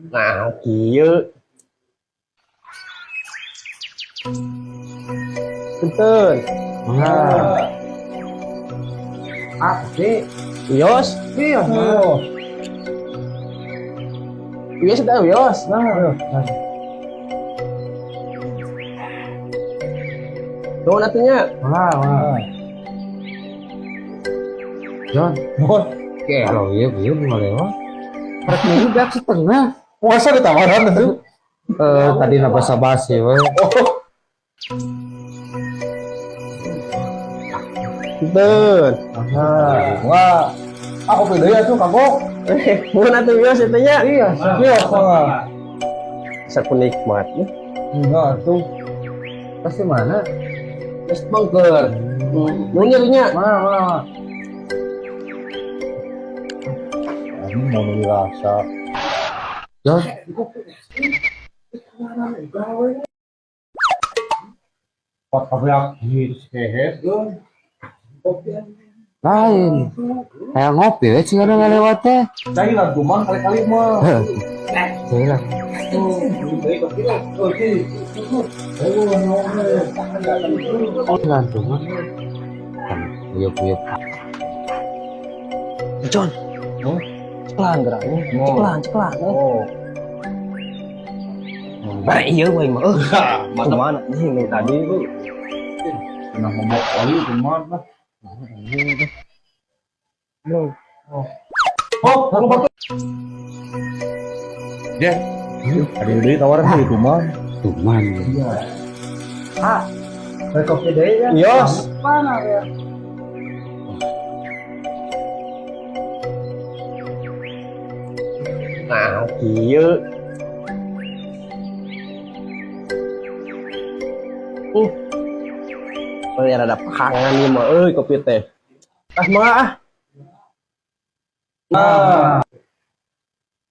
Nah, kieu. Punten. Nah, sih? Wios. Iya, Wios dah wios. nah. Nuhun atunya. Wah. John, kalau iya belum lewat. Truk ini udah setengah. Masa ditawaran itu? Tadi nabasa basi, we. Punten. Wah, aku beda ya tuh kagok. Nuhun atuh wios atunya. Iya, sama. Saku nikmat. Enggak tuh. Pasti mana? Geus bangker. Nuhun nya. Mana? Ini mau dirasa. John, Pot kayak hehe. lain. Kayak ngopi, we sih ada nggak lewat teh. Cai lah cuman kali-kali mah. Saya lah. Lantungan. Uyup. John. Ceklan geraknya. Ceklan. Oh. Bare ieu we mah. Mana nih tadi lu. Nah, ngomong oli cuman lah. Kalau batu. Ya. Ada ide tawaran sih cuman. Tuman. Kopi deh ya. Wios. Mana ya? Nah, kieu. Ya ada pakangan nih mah euy kopi teh. Mah Nah.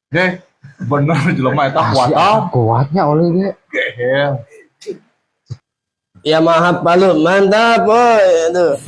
Oke, bener jelema eta kuat Kuatnya oleh dia. Gehel. Ya maaf Palu, mantap boy. Aduh.